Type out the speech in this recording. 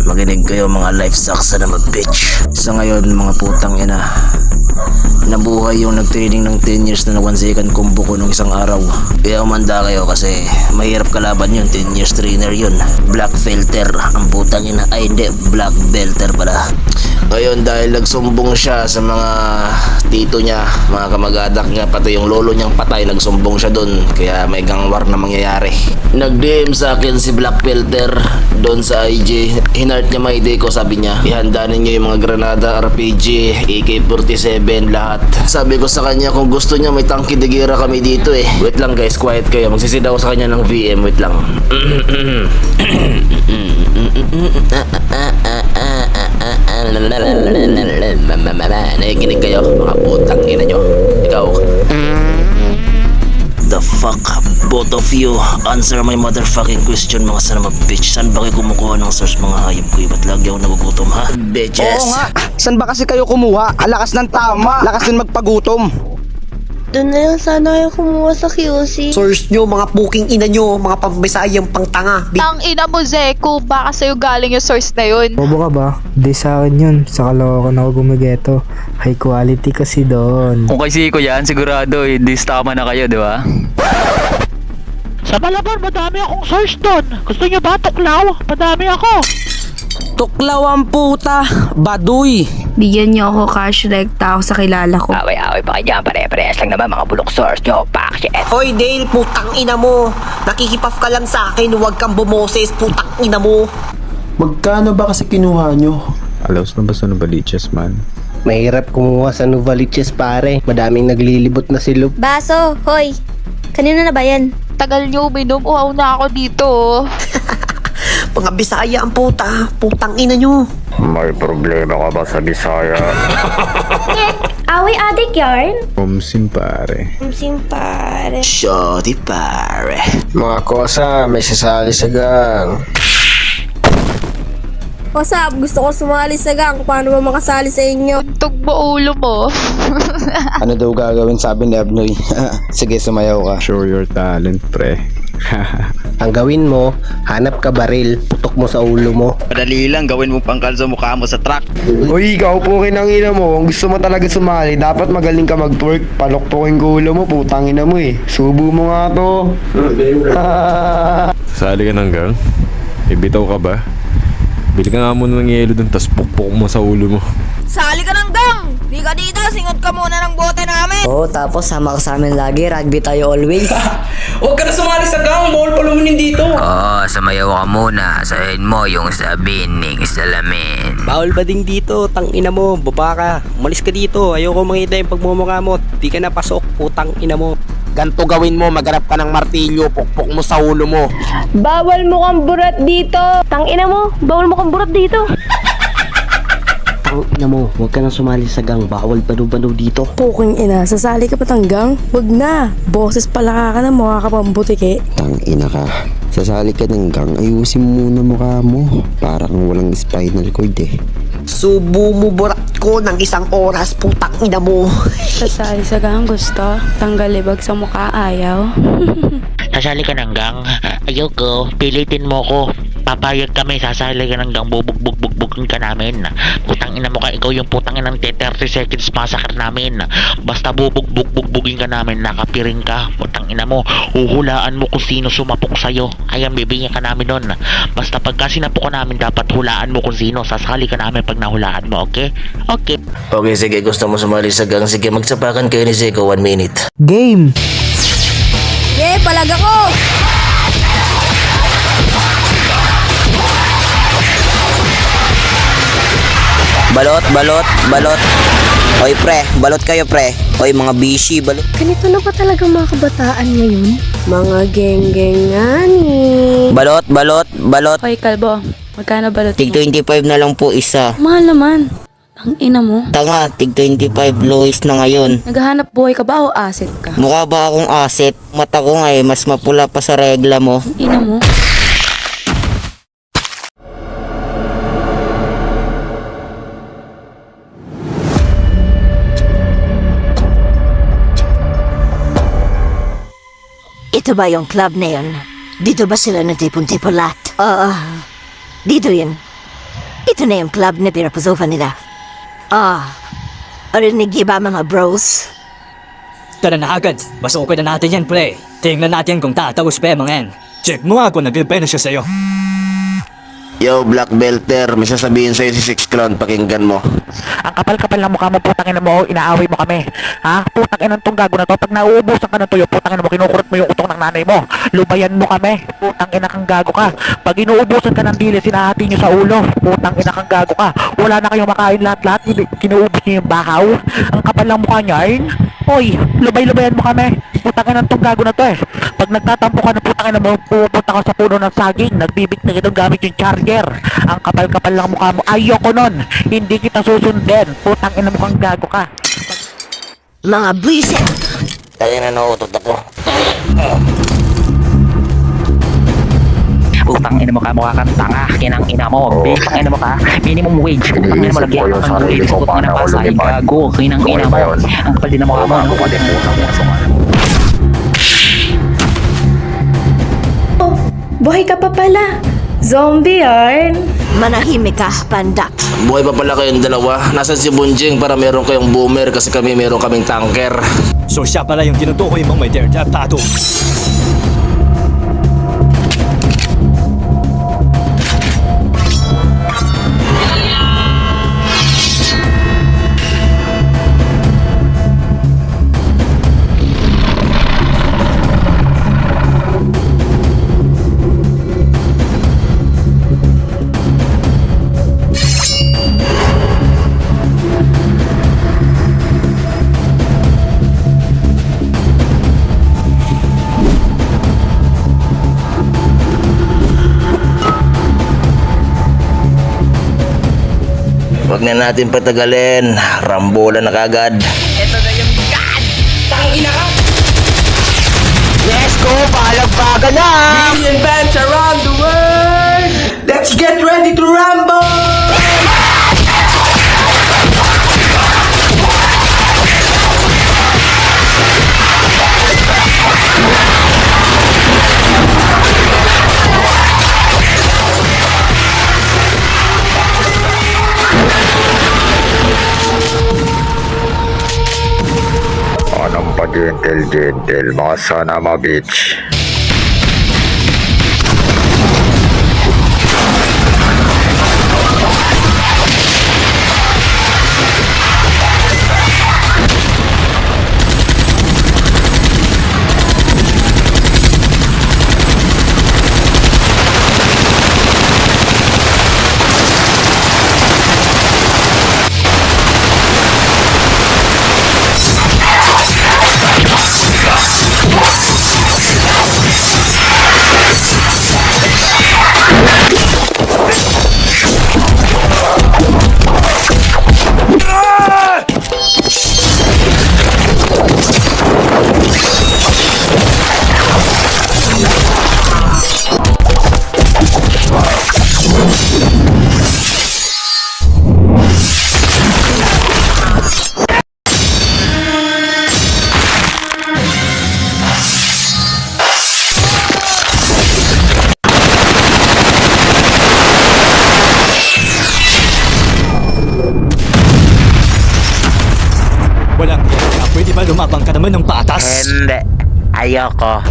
Makinig kayo mga life sucks na naman bitch. Sa ngayon mga putang ina, nabuhay yung nag-training ng 10 years na 1 second combo ko nung isang araw. Kaya umanda kayo kasi mahirap kalaban yun. 10 years trainer yun. Black filter ang putang ina. Ay hindi, black belter pala. Ngayon dahil nagsumbong siya sa mga tito niya, mga kamag-anak niya, pati yung lolo niyang patay, nagsumbong siya doon. Kaya may gang war na mangyayari. Nag-DM sa akin si Black Filter doon sa IG. Hinart niya may day ko, sabi niya ihanda ninyo yung mga granada, RPG, AK-47, lahat. Sabi ko sa kanya kung gusto niya may tangki de gira kami dito eh. Wait lang guys, quiet kayo. Magsisidaw sa kanya ng VM, wait lang. Nakikinig kayo mga putang ina nyo. Ikaw, the fuck, both of you, answer my motherfucking question mga son of a bitch. Saan ba kayo kumukuha ng source mga hayop ko? Ba't lagi ako nagugutom ha? Bitches. Oo nga, saan ba kasi kayo kumuha? Alakas ng tama, lakas din magpagutom. Doon na lang sana kayo kumuha sa QC. Source nyo, mga puking ina nyo, mga pambisayang pangtanga. Tang ina mo, Zeko. Baka sa'yo galing yung source na yun. Bobo ka ba? Di sa akin yun. Sa kaloka na ako gumigeto. High quality kasi doon. Kung kay Siko yan, sigurado tama na kayo, di ba? Sa Malabar, madami akong source doon. Gusto nyo ba tuklaw? Madami ako. Tuklaw ang puta, baduy. Bigyan niyo ako cash rekta ako sa kilala ko. Away-away pa kayo dyan, pare-parehas lang naman mga bulok source nyo, pak shit. Hoy Dale, putang ina mo. Nakikipaf ka lang sa akin, huwag kang bumoses, putang ina mo. Magkano ba kasi kinuha nyo? Alaos na ba sa Novaliches man? Mahirap kumuha sa Novaliches pare. Madaming naglilibot na silog. Baso, hoy. Kanina na ba yan? Tagal nyo uminom, uhaw na ako dito. Mga Bisaya ang puta, putang ina nyo. May problema ka ba sa Bisaya? Away adik yarn? Umsim pare. Umsim pare. Shorty pare. Mga kosa, may sasali sa gang. What's up? Gusto ko sumali sa gang. Paano ba makasali sa inyo? Tuntog mo ulo mo. Ano daw gagawin sabi ni Abnoy? Sige, sumayaw ka. Show your talent, pre. Ang gawin mo, hanap ka baril, putok mo sa ulo mo. Madali lang, gawin mo pangkal sa mukha mo sa truck. Uy, ikaw po kinangina mo. Kung gusto mo talaga sumali, dapat magaling ka mag-twerk. Palokpokin ko ulo mo, putang ina mo eh. Subo mo nga to. Sali ka ng gang? Ibitaw ka ba? Bili ka nga muna ng yelo dun, tas pukpok mo sa ulo mo. Sali ka ng gang! Di ka dito, singot ka muna ng bote namin! Oo, tapos sama ka sa amin lagi, rugby tayo always. Huwag ka na sumali sa gang, bawal palumunin dito. Sumayaw ka muna, sabihin mo yung sabihin ng salamin. Bawal ba ding dito, tang ina mo, baba ka. Umalis ka dito, ayoko makita yung pagmumukha mo. Di ka napasok, putang ina mo. Ganto gawin mo, maghanap ka ng martilyo, pukpok mo sa ulo mo. Bawal mo kang burat dito! Tangina mo, bawal mo kang burat dito! Tang ina mo, huwag ka na sumali sa gang, bawal bano-bano dito. Puking ina, sasali ka pa tanggang? Wag na. Boses pala ka na mukha ka pang butike. Tang ina ka. Sasali ka ng gang, ayusin mo muna mukha mo. Para kang walang spinal cord eh. Subo mo burat ko ng 1 oras, putang ina mo. Sasali sa gang gusto? Tanggal libag sa mukha ayaw? Sasali ka ng gang. Ayoko, pilitin mo ko. Papayag kami, sasali ka ng gang, bubugbog-bugbogin ka namin. Putang ina mo ka, ikaw yung putang ina ng 30 seconds massacre namin. Basta bubugbog-bugbogin ka namin, nakapiring ka. Putang ina mo, huhulaan mo kung sino sumapok sa'yo. Ayan, bibigyan ka namin nun. Basta pagka sinapok ka namin, dapat hulaan mo kung sino. Sasali ka namin pag nahulaan mo, okay? Okay. Okay, sige, gusto mo sumali sa gang? Sige, magsapakan kayo ni Zeko 1 minute. Game! Yeah, palag ako! Balot. Oy pre, balot kayo pre. Oy mga bishi, balot. Ganito na ba talaga mga kabataan ngayon? Mga geng-geng nga ni. Balot. Hoy kalbo, magkano balot mo? Tig 25 na lang po isa. Mahal naman. Ang ina mo. Tanga, tig 25 lowest na ngayon. Naghahanap buhay ka ba o asset ka? Mukha ba akong asset? Mata ko nga mas mapula pa sa regla mo. Ang ina mo. Ito ba yung club na yun? Dito ba sila natipon-tipon lahat? Oo. Dito yun. Ito na yung club na pinapasukan nila. Arinig niyo ba mga bros? Tara na agad. Masukoy na natin yan, pre. Tingnan natin kung tatapos pa mga yan. Check mo nga kung nag-repay na siya sa'yo. Yo, Black Belter, may sasabihin sa'yo si Six Clown, pakinggan mo. Ang kapal-kapal ng mukha mo, putang ina mo, inaaway mo kami. Ha? Putang ina tong gago na to. Pag nauubusan ka ng tuyo, putang ina mo, kinukurot mo yung utong ng nanay mo. Lubayan mo kami. Putang ina kang gago ka. Pag inuubusan ka ng dili, sinahati nyo sa ulo. Putang ina kang gago ka. Wala na kayong makain lahat-lahat. Kinuubos nyo yung bakaw. Ang kapal ng mukha nyo, ay. Hoy, lubay-lubayan mo kami. Putang ina tong gago na to eh. Pag nagtatampo ka na putang ina mo, pupunta ka sa puno ng saging. Nagbibit na kitong gamit yung charger. Ang kapal-kapal ng mukha mo. Ayoko nun. Hindi kita susundin. Putang ina mo kang gago ka. Mga buwisit! Tayo na nautot ako. Putang ina mo ka, mukha kang tanga. Kinang ina mo. Putang ina mo ka. Minimum wage. Putang ina mo lagi ang panggulit. Putang ina pasay. Gago. Kinang ina mo. Ang kapal din ng mukha mo. Buhay ka pa pala. Zombie yarn. Manahimik ka, panda. Buhay pa pala kayong dalawa. Nasaan si Bunjing para meron kayong boomer kasi kami meron kaming tanker. So siya pala yung tinutukoy mong may dare-dare tattoo. Huwag na natin patagalin. Rambola na kagad. Ito na yung God! Tangina ka! Let's go! Palagpaga na! Million fans around the world! Let's get ready to rumble! Anong pa-gentle-gentle, mga sana bitch. Walang yan. Pwede ba lumabang ka naman ng patas? Hindi. Ayoko.